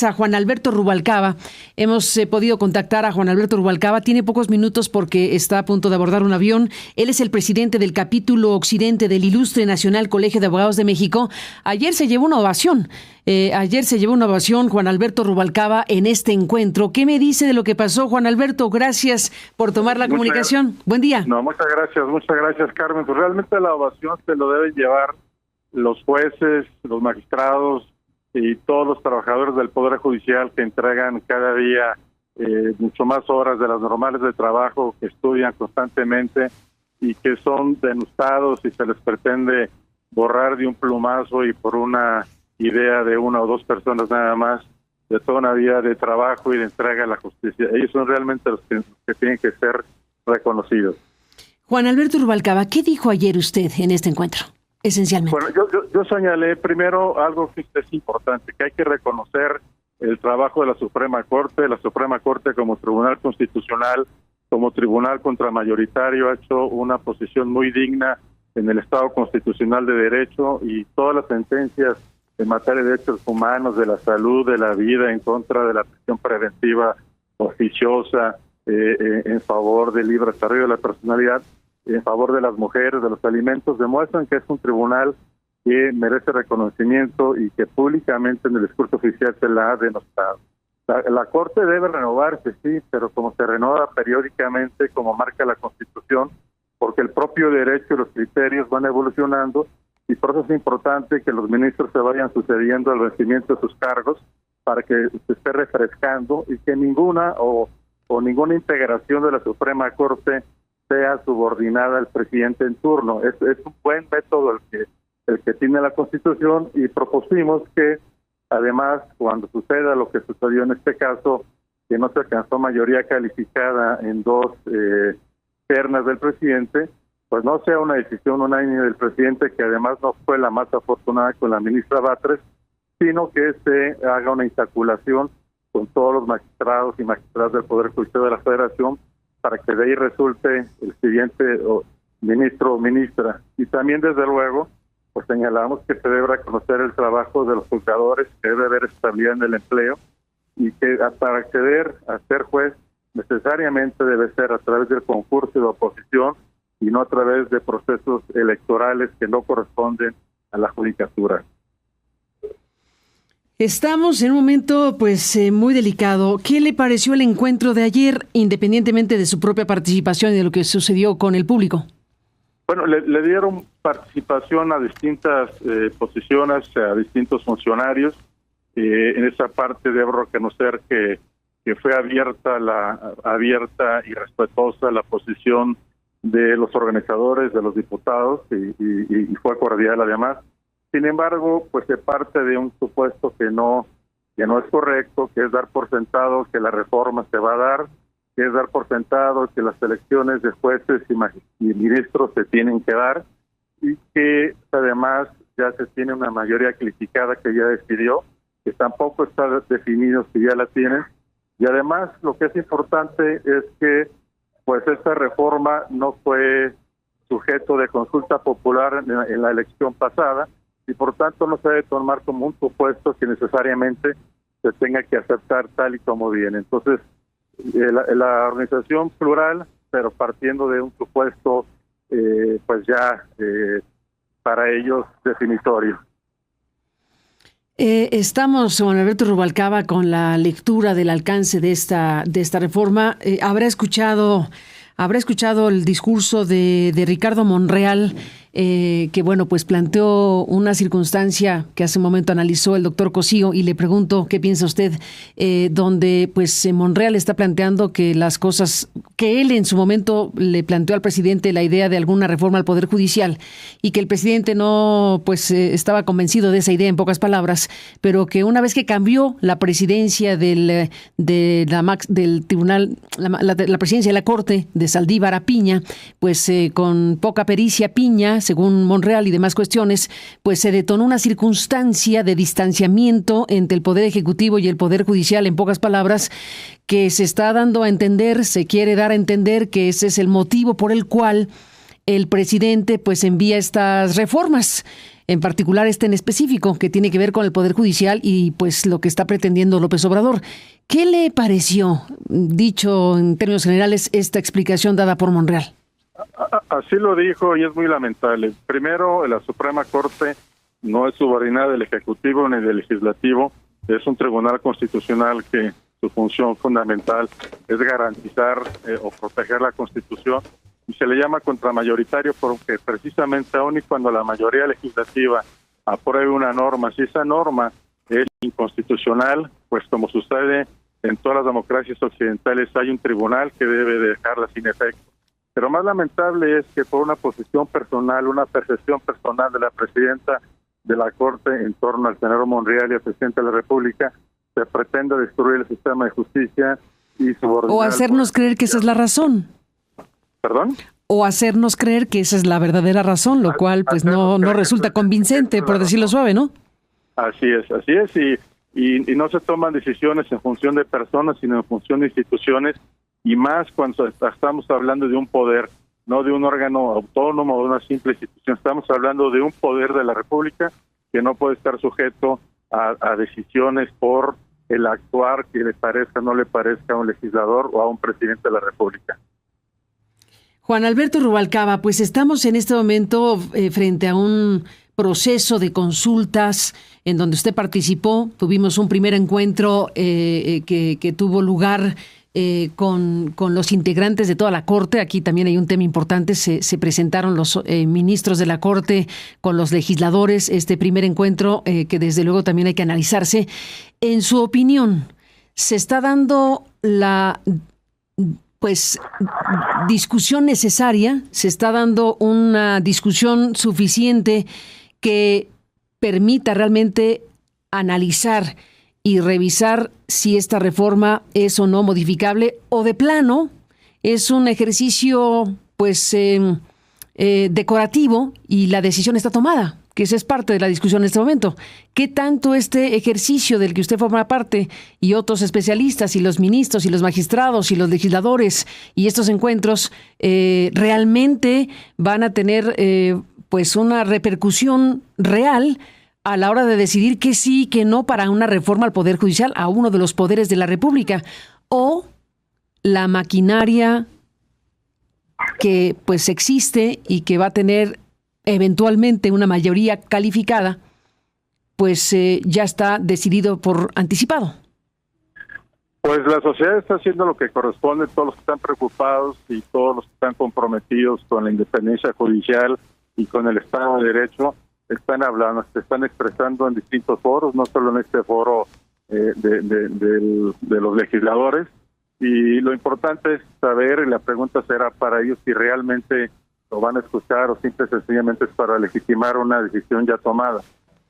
A Juan Alberto Rubalcaba. Hemos podido contactar a Juan Alberto Rubalcaba. Tiene pocos minutos porque está a punto de abordar un avión. Él es el presidente del capítulo occidente del Ilustre Nacional Colegio de Abogados de México. Ayer se llevó una ovación. Juan Alberto Rubalcaba en este encuentro. ¿Qué me dice de lo que pasó, Juan Alberto? Gracias por tomar la comunicación. Buen día. No, muchas gracias, Carmen. Pues realmente la ovación se lo deben llevar los jueces, los magistrados y todos los trabajadores del Poder Judicial que entregan cada día mucho más horas de las normales de trabajo, que estudian constantemente y que son denustados y se les pretende borrar de un plumazo y por una idea de una o dos personas nada más, de toda una vida de trabajo y de entrega a la justicia. Ellos son realmente los que tienen que ser reconocidos. Juan Alberto Rubalcaba, ¿qué dijo ayer usted en este encuentro? Esencialmente. Bueno, yo señalé primero algo que es importante, que hay que reconocer el trabajo de la Suprema Corte como tribunal constitucional, como tribunal contramayoritario, ha hecho una posición muy digna en el Estado constitucional de derecho, y todas las sentencias en materia de derechos humanos, de la salud, de la vida, en contra de la prisión preventiva oficiosa, en favor del libre desarrollo de la personalidad, en favor de las mujeres, de los alimentos, demuestran que es un tribunal que merece reconocimiento y que públicamente en el discurso oficial se la ha denostado. La Corte debe renovarse, sí, pero como se renueva periódicamente, como marca la Constitución, porque el propio derecho y los criterios van evolucionando, y por eso es importante que los ministros se vayan sucediendo al vencimiento de sus cargos para que se esté refrescando y que ninguna ninguna integración de la Suprema Corte sea subordinada al presidente en turno. Es un buen método el que tiene la Constitución, y propusimos que además, cuando suceda lo que sucedió en este caso, que no se alcanzó mayoría calificada en dos ternas del presidente, pues no sea una decisión unánime del presidente, que además no fue la más afortunada con la ministra Batres, sino que se haga una insaculación con todos los magistrados y magistradas del Poder Judicial de la Federación, para que de ahí resulte el siguiente ministro o ministra. Y también, desde luego, pues señalamos que se debe reconocer el trabajo de los juzgadores, que debe haber estabilidad en el empleo, y que para acceder a ser juez necesariamente debe ser a través del concurso de oposición y no a través de procesos electorales que no corresponden a la judicatura. Estamos en un momento muy delicado. ¿Qué le pareció el encuentro de ayer, independientemente de su propia participación y de lo que sucedió con el público? Bueno, le dieron participación a distintas posiciones, a distintos funcionarios. En esa parte debo reconocer que fue abierta y respetuosa la posición de los organizadores, de los diputados, y fue cordial además. Sin embargo, pues se parte de un supuesto que no es correcto, que es dar por sentado que la reforma se va a dar, que es dar por sentado que las elecciones de jueces y ministros se tienen que dar, y que además ya se tiene una mayoría calificada que ya decidió, que tampoco está definido si ya la tienen. Y además lo que es importante es que pues esta reforma no fue sujeto de consulta popular en la elección pasada, y por tanto no se debe tomar como un supuesto que necesariamente se tenga que aceptar tal y como viene. Entonces, la organización plural, pero partiendo de un supuesto para ellos definitorio. Estamos, Juan Alberto Rubalcaba, con la lectura del alcance de esta reforma. Habrá escuchado el discurso de Ricardo Monreal, que pues planteó una circunstancia que hace un momento analizó el doctor Cosío, y le pregunto qué piensa usted, donde Monreal está planteando que las cosas que él en su momento le planteó al presidente, la idea de alguna reforma al Poder Judicial, y que el presidente no estaba convencido de esa idea, en pocas palabras, pero que una vez que cambió la presidencia del tribunal, la presidencia de la Corte de Saldívar a Piña, con poca pericia Piña, según Monreal y demás cuestiones, se detonó una circunstancia de distanciamiento entre el Poder Ejecutivo y el Poder Judicial, en pocas palabras, que se está dando a entender, se quiere dar a entender que ese es el motivo por el cual el presidente envía estas reformas. en particular este en específico, que tiene que ver con el Poder Judicial y pues lo que está pretendiendo López Obrador. ¿Qué le pareció, dicho en términos generales, esta explicación dada por Monreal? Así lo dijo y es muy lamentable. Primero, la Suprema Corte no es subordinada del Ejecutivo ni del Legislativo, es un tribunal constitucional que su función fundamental es garantizar o proteger la Constitución, y se le llama contramayoritario porque precisamente aun y cuando la mayoría legislativa apruebe una norma, si esa norma es inconstitucional, pues como sucede en todas las democracias occidentales, hay un tribunal que debe dejarla sin efecto. Pero más lamentable es que por una posición personal, una percepción personal de la presidenta de la Corte en torno al senador Monreal y al presidente de la República, se pretenda destruir el sistema de justicia y subordinar... O hacernos creer que esa es la razón. ¿Perdón? O hacernos creer que esa es la verdadera razón, lo cual pues no resulta convincente, por decirlo suave, ¿no? Así es, y no se toman decisiones en función de personas, sino en función de instituciones, y más cuando estamos hablando de un poder, no de un órgano autónomo o de una simple institución. Estamos hablando de un poder de la República que no puede estar sujeto a decisiones por el actuar que le parezca o no le parezca a un legislador o a un presidente de la República. Juan Alberto Rubalcaba, pues estamos en este momento frente a un proceso de consultas en donde usted participó. Tuvimos un primer encuentro que tuvo lugar con los integrantes de toda la Corte. Aquí también hay un tema importante. Se presentaron los ministros de la Corte con los legisladores. Este primer encuentro que desde luego también hay que analizarse. En su opinión, ¿se está dando la discusión necesaria? ¿Se está dando una discusión suficiente que permita realmente analizar y revisar si esta reforma es o no modificable, o de plano es un ejercicio decorativo y la decisión está tomada? Que esa es parte de la discusión en este momento. ¿Qué tanto este ejercicio del que usted forma parte y otros especialistas y los ministros y los magistrados y los legisladores y estos encuentros realmente van a tener una repercusión real a la hora de decidir que sí, que no para una reforma al Poder Judicial, a uno de los poderes de la República? ¿O la maquinaria que pues existe y que va a tener eventualmente una mayoría calificada, pues ya está decidido por anticipado? Pues la sociedad está haciendo lo que corresponde, todos los que están preocupados y todos los que están comprometidos con la independencia judicial y con el Estado de Derecho, están hablando, se están expresando en distintos foros, no solo en este foro de los legisladores, y lo importante es saber, y la pregunta será para ellos si realmente lo van a escuchar o simple y sencillamente es para legitimar una decisión ya tomada.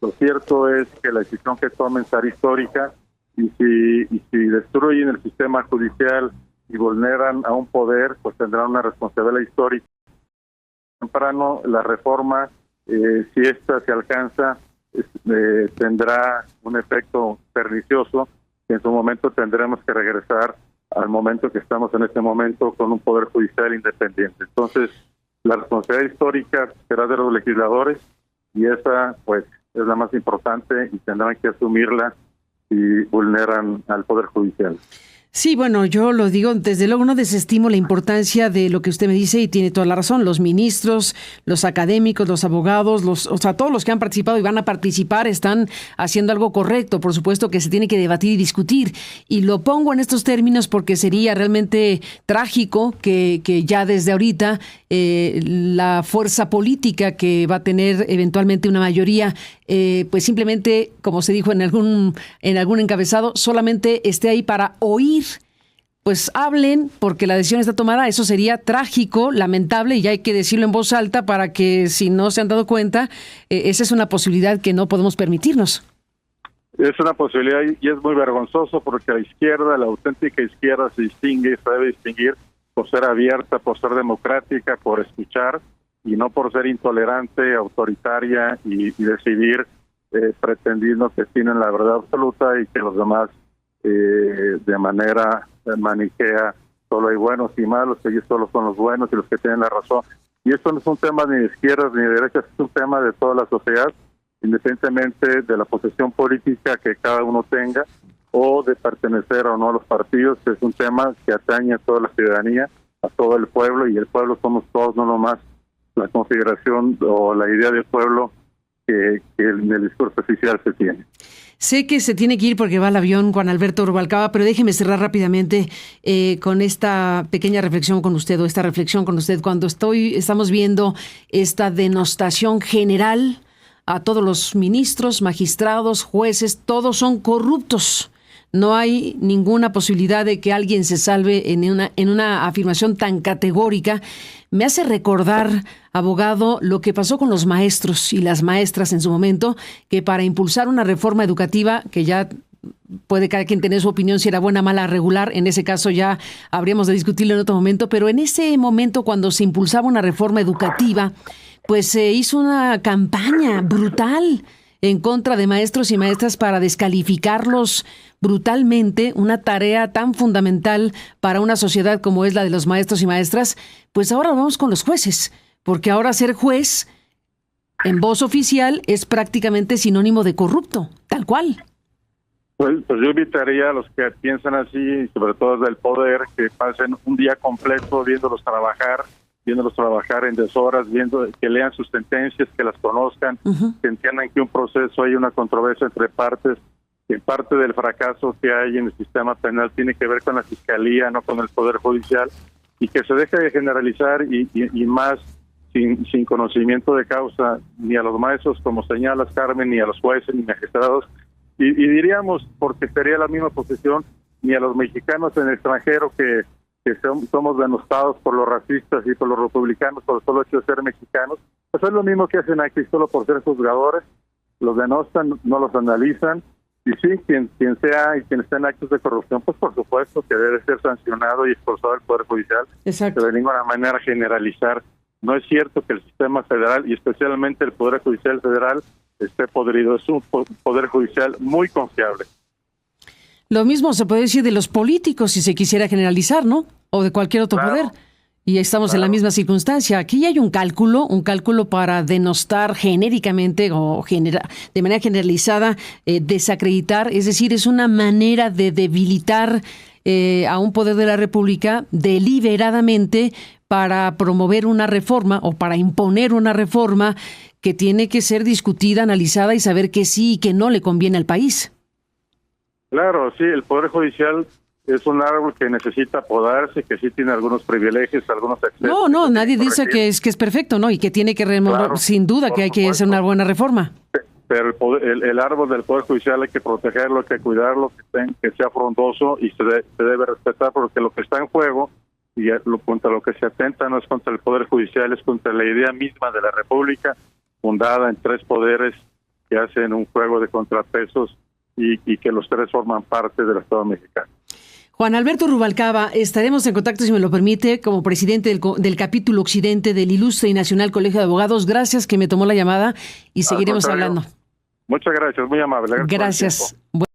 Lo cierto es que la decisión que tomen será histórica, y si destruyen el sistema judicial y vulneran a un poder, pues tendrán una responsabilidad histórica. Temprano la reforma, si esta se alcanza, tendrá un efecto pernicioso, y en su momento tendremos que regresar al momento que estamos en este momento, con un poder judicial independiente. Entonces, la responsabilidad histórica será de los legisladores, y esa pues es la más importante, y tendrán que asumirla si vulneran al Poder Judicial. Sí, bueno, yo lo digo, desde luego no desestimo la importancia de lo que usted me dice y tiene toda la razón. Los ministros, los académicos, los abogados, todos los que han participado y van a participar están haciendo algo correcto. Por supuesto que se tiene que debatir y discutir. Y lo pongo en estos términos porque sería realmente trágico que ya desde ahorita la fuerza política que va a tener eventualmente una mayoría, pues simplemente, como se dijo en algún encabezado, solamente esté ahí para oír. Pues hablen, porque la decisión está tomada. Eso sería trágico, lamentable, y hay que decirlo en voz alta para que, si no se han dado cuenta, esa es una posibilidad que no podemos permitirnos. Es una posibilidad y es muy vergonzoso, porque la izquierda, la auténtica izquierda, se debe distinguir por ser abierta, por ser democrática, por escuchar, y no por ser intolerante, autoritaria y decidir pretendiendo que tienen la verdad absoluta y que los demás de manera maniquea, solo hay buenos y malos, que ellos solo son los buenos y los que tienen la razón. Y esto no es un tema ni de izquierdas ni de derechas, es un tema de toda la sociedad, independientemente de la posición política que cada uno tenga o de pertenecer o no a los partidos. Es un tema que atañe a toda la ciudadanía, a todo el pueblo, y el pueblo somos todos, no nomás la configuración o la idea del pueblo que en el discurso oficial se tiene. Sé que se tiene que ir porque va el avión, Juan Alberto Rubalcaba, pero déjeme cerrar rápidamente con esta pequeña reflexión con usted, o esta reflexión con usted. Cuando estamos viendo esta denostación general a todos los ministros, magistrados, jueces, todos son corruptos. No hay ninguna posibilidad de que alguien se salve en una afirmación tan categórica. Me hace recordar, abogado, lo que pasó con los maestros y las maestras en su momento, que para impulsar una reforma educativa, que ya puede cada quien tener su opinión si era buena, mala, regular, en ese caso ya habríamos de discutirlo en otro momento, pero en ese momento cuando se impulsaba una reforma educativa, pues se hizo una campaña brutal en contra de maestros y maestras para descalificarlos brutalmente, una tarea tan fundamental para una sociedad como es la de los maestros y maestras. Pues ahora vamos con los jueces, porque ahora ser juez en voz oficial es prácticamente sinónimo de corrupto, tal cual. Pues yo invitaría a los que piensan así, sobre todo del poder, que pasen un día completo viéndolos trabajar en deshoras, que lean sus sentencias, que las conozcan, que entiendan que un proceso hay una controversia entre partes, que parte del fracaso que hay en el sistema penal tiene que ver con la fiscalía, no con el poder judicial, y que se deje de generalizar y más sin conocimiento de causa, ni a los maestros, como señalas, Carmen, ni a los jueces, ni magistrados, y diríamos, porque sería la misma posición, ni a los mexicanos en el extranjero que somos denostados por los racistas y por los republicanos por el solo hecho de ser mexicanos. Pues es lo mismo que hacen aquí solo por ser juzgadores, los denostan, no los analizan, y sí, quien sea y quien esté en actos de corrupción, pues por supuesto que debe ser sancionado y expulsado del Poder Judicial. Exacto. Pero de ninguna manera generalizar. No es cierto que el sistema federal y especialmente el Poder Judicial federal esté podrido. Es un Poder Judicial muy confiable. Lo mismo se puede decir de los políticos si se quisiera generalizar, ¿no? O de cualquier otro poder. Y estamos en la misma circunstancia. Aquí hay un cálculo para denostar genéricamente o de manera generalizada, desacreditar. Es decir, es una manera de debilitar a un poder de la República deliberadamente para promover una reforma o para imponer una reforma que tiene que ser discutida, analizada y saber que sí y que no le conviene al país. Claro, sí, el Poder Judicial es un árbol que necesita podarse, que sí tiene algunos privilegios, algunos excesos. No, nadie dice que es perfecto, ¿no? Y que tiene que remover, claro, sin duda que hay que hacer una buena reforma. Pero el árbol del Poder Judicial hay que protegerlo, hay que cuidarlo, que sea frondoso y se debe respetar, porque lo que está en juego y contra lo que se atenta no es contra el Poder Judicial, es contra la idea misma de la República, fundada en 3 poderes que hacen un juego de contrapesos y que los 3 forman parte del Estado mexicano. Juan Alberto Rubalcaba, estaremos en contacto, si me lo permite, como presidente del capítulo occidente del Ilustre y Nacional Colegio de Abogados. Gracias que me tomó la llamada y seguiremos hablando. Muchas gracias, muy amable. Gracias.